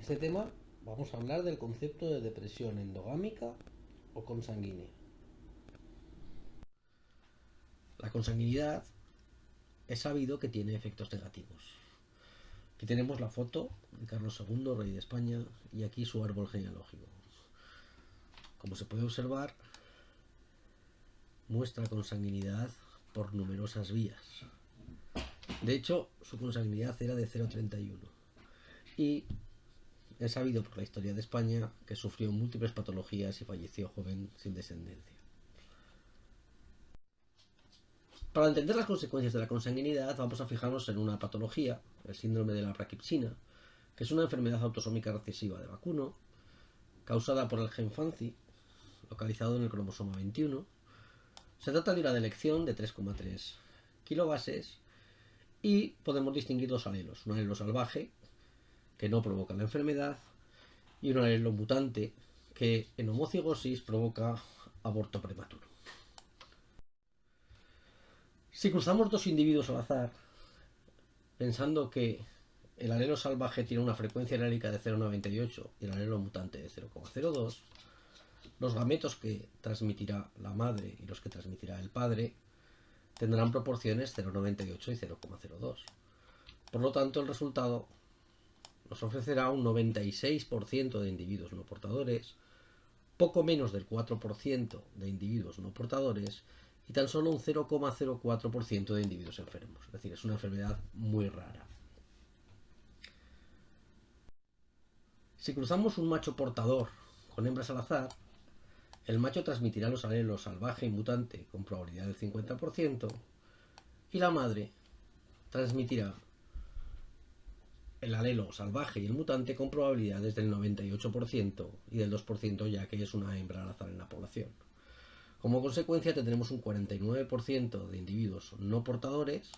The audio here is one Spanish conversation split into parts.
este tema vamos a hablar del concepto de depresión endogámica o consanguínea. La consanguinidad es sabido que tiene efectos negativos. Aquí tenemos la foto de Carlos II, rey de España, y aquí su árbol genealógico. Como se puede observar, muestra consanguinidad por numerosas vías. De hecho, su consanguinidad era de 0,31 y es sabido por la historia de España que sufrió múltiples patologías y falleció joven sin descendencia. Para entender las consecuencias de la consanguinidad vamos a fijarnos en una patología, el síndrome de la raquipsina, que es una enfermedad autosómica recesiva de vacuno causada por el gen FANCI, localizado en el cromosoma 21. Se trata de una delección de 3,3 kilobases y podemos distinguir dos alelos, un alelo salvaje que no provoca la enfermedad y un alelo mutante que en homocigosis provoca aborto prematuro. Si cruzamos dos individuos al azar, pensando que el alelo salvaje tiene una frecuencia alélica de 0,98 y el alelo mutante de 0,02, los gametos que transmitirá la madre y los que transmitirá el padre tendrán proporciones 0,98 y 0,02. Por lo tanto, el resultado nos ofrecerá un 96% de individuos no portadores, poco menos del 4% de individuos no portadores y tan solo un 0,04% de individuos enfermos. Es decir, es una enfermedad muy rara. Si cruzamos un macho portador con hembras al azar, el macho transmitirá los alelos salvaje y mutante con probabilidad del 50% y la madre transmitirá el alelo salvaje y el mutante con probabilidades del 98% y del 2% ya que es una hembra al azar en la población. Como consecuencia tendremos un 49% de individuos no portadores,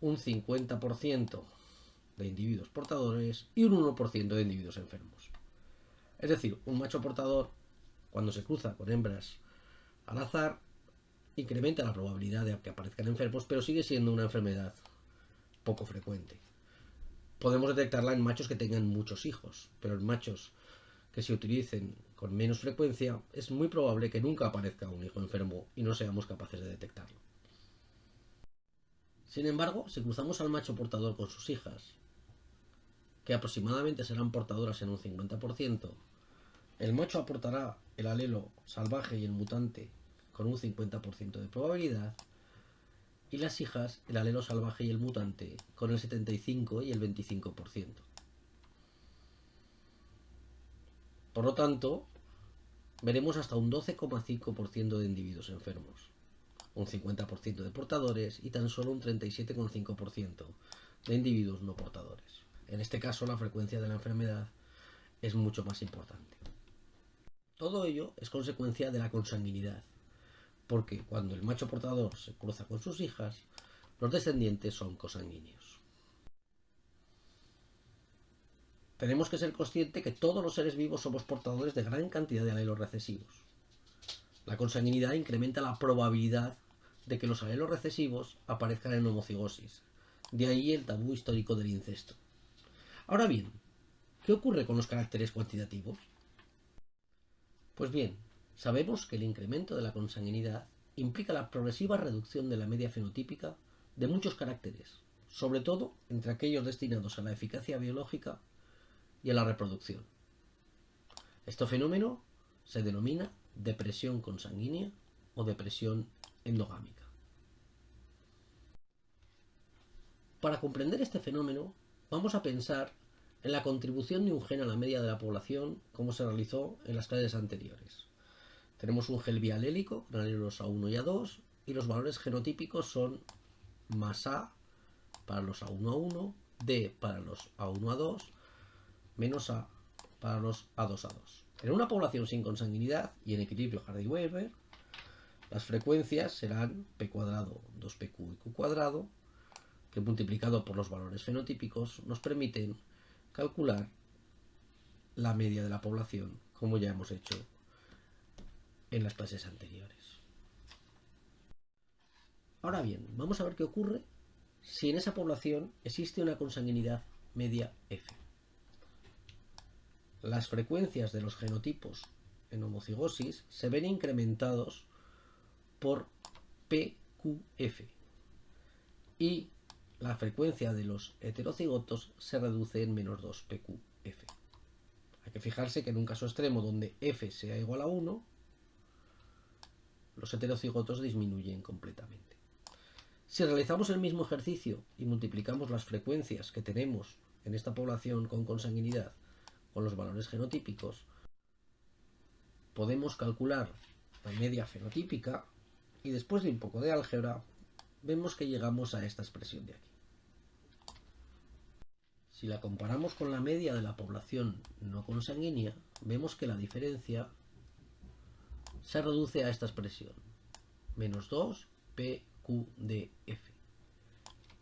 un 50% de individuos portadores y un 1% de individuos enfermos. Es decir, un macho portador, cuando se cruza con hembras al azar, incrementa la probabilidad de que aparezcan enfermos, pero sigue siendo una enfermedad poco frecuente. Podemos detectarla en machos que tengan muchos hijos, pero en machos que se utilicen con menos frecuencia es muy probable que nunca aparezca un hijo enfermo y no seamos capaces de detectarlo. Sin embargo, si cruzamos al macho portador con sus hijas, que aproximadamente serán portadoras en un 50%, el macho aportará el alelo salvaje y el mutante con un 50% de probabilidad y las hijas el alelo salvaje y el mutante con el 75 y el 25%. Por lo tanto, veremos hasta un 12,5% de individuos enfermos, un 50% de portadores y tan solo un 37,5% de individuos no portadores. En este caso, la frecuencia de la enfermedad es mucho más importante. Todo ello es consecuencia de la consanguinidad, porque cuando el macho portador se cruza con sus hijas, los descendientes son consanguíneos. Tenemos que ser conscientes que todos los seres vivos somos portadores de gran cantidad de alelos recesivos. La consanguinidad incrementa la probabilidad de que los alelos recesivos aparezcan en homocigosis. De ahí el tabú histórico del incesto. Ahora bien, ¿qué ocurre con los caracteres cuantitativos? Pues bien, sabemos que el incremento de la consanguinidad implica la progresiva reducción de la media fenotípica de muchos caracteres, sobre todo entre aquellos destinados a la eficacia biológica y a la reproducción. Este fenómeno se denomina depresión consanguínea o depresión endogámica. Para comprender este fenómeno, vamos a pensar en la contribución de un gen a la media de la población como se realizó en las clases anteriores. Tenemos un gen bialélico con alelos A1 y A2 y los valores genotípicos son más A para los A1A1, D para los A1A2, menos A para los A2A2. En una población sin consanguinidad y en equilibrio Hardy-Weber, las frecuencias serán P cuadrado 2PQ y Q cuadrado, que multiplicado por los valores fenotípicos nos permiten calcular la media de la población, como ya hemos hecho en las clases anteriores. Ahora bien, vamos a ver qué ocurre si en esa población existe una consanguinidad media F. las frecuencias de los genotipos en homocigosis se ven incrementados por PQF y la frecuencia de los heterocigotos se reduce en menos 2 PQF. Hay que fijarse que en un caso extremo donde F sea igual a 1, los heterocigotos disminuyen completamente. Si realizamos el mismo ejercicio y multiplicamos las frecuencias que tenemos en esta población con consanguinidad con los valores genotípicos, podemos calcular la media fenotípica y después de un poco de álgebra vemos que llegamos a esta expresión de aquí. Si la comparamos con la media de la población no consanguínea, vemos que la diferencia se reduce a esta expresión, menos 2 PQDF.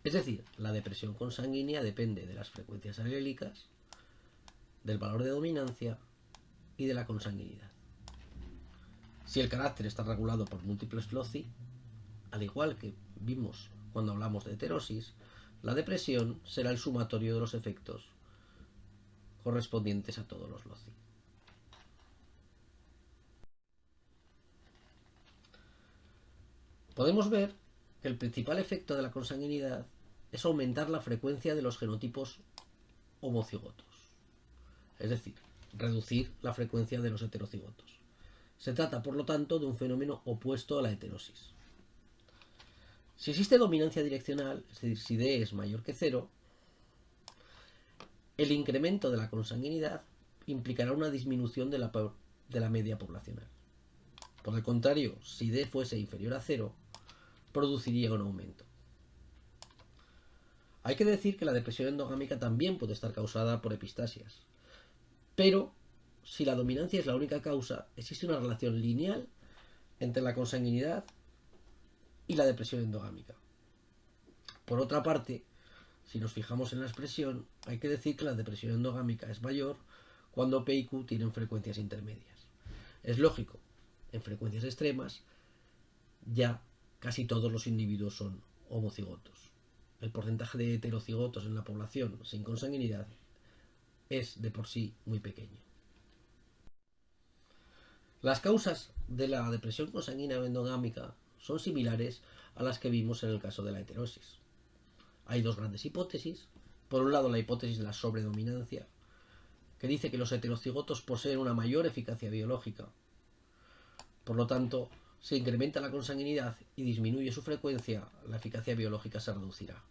Es decir, la depresión consanguínea depende de las frecuencias alélicas, del valor de dominancia y de la consanguinidad. Si el carácter está regulado por múltiples loci, al igual que vimos cuando hablamos de heterosis, la depresión será el sumatorio de los efectos correspondientes a todos los loci. Podemos ver que el principal efecto de la consanguinidad es aumentar la frecuencia de los genotipos homocigotos, es decir, reducir la frecuencia de los heterocigotos. Se trata, por lo tanto, de un fenómeno opuesto a la heterosis. Si existe dominancia direccional, es decir, si D es mayor que 0, el incremento de la consanguinidad implicará una disminución de la media poblacional. Por el contrario, si D fuese inferior a 0, produciría un aumento. Hay que decir que la depresión endogámica también puede estar causada por epistasias, pero si la dominancia es la única causa, existe una relación lineal entre la consanguinidad y la depresión endogámica. Por otra parte, si nos fijamos en la expresión, hay que decir que la depresión endogámica es mayor cuando P y Q tienen frecuencias intermedias. Es lógico, en frecuencias extremas ya casi todos los individuos son homocigotos. El porcentaje de heterocigotos en la población sin consanguinidad es de por sí muy pequeño. Las causas de la depresión consanguínea endogámica son similares a las que vimos en el caso de la heterosis. Hay dos grandes hipótesis. Por un lado, la hipótesis de la sobredominancia, que dice que los heterocigotos poseen una mayor eficacia biológica. Por lo tanto, se incrementa la consanguinidad y disminuye su frecuencia, la eficacia biológica se reducirá.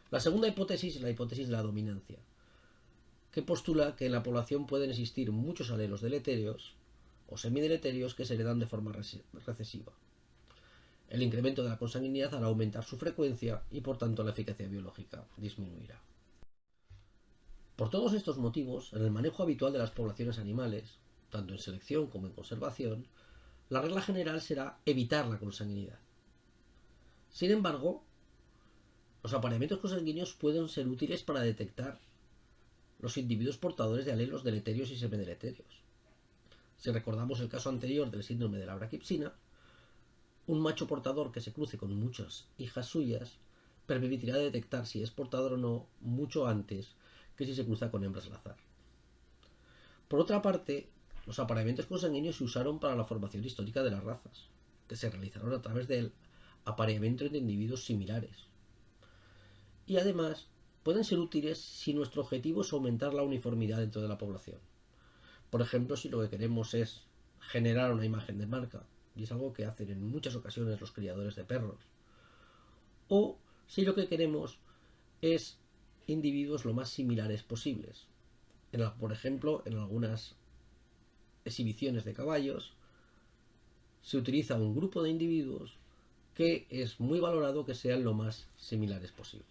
La segunda hipótesis es la hipótesis de la dominancia, que postula que en la población pueden existir muchos alelos deletéreos o semideleterios que se heredan de forma recesiva. El incremento de la consanguinidad hará aumentar su frecuencia y por tanto la eficacia biológica disminuirá. Por todos estos motivos, en el manejo habitual de las poblaciones animales, tanto en selección como en conservación, la regla general será evitar la consanguinidad. Sin embargo, los apareamientos consanguíneos pueden ser útiles para detectar los individuos portadores de alelos deleterios y semideleterios. Si recordamos el caso anterior del síndrome de la braquipsina, un macho portador que se cruce con muchas hijas suyas permitirá detectar si es portador o no mucho antes que si se cruza con hembras al azar. Por otra parte, los apareamientos consanguíneos se usaron para la formación histórica de las razas, que se realizaron a través del apareamiento entre individuos similares. Y además, pueden ser útiles si nuestro objetivo es aumentar la uniformidad dentro de la población. Por ejemplo, si lo que queremos es generar una imagen de marca, y es algo que hacen en muchas ocasiones los criadores de perros. O si lo que queremos es individuos lo más similares posibles. Por ejemplo, en algunas exhibiciones de caballos se utiliza un grupo de individuos que es muy valorado que sean lo más similares posible.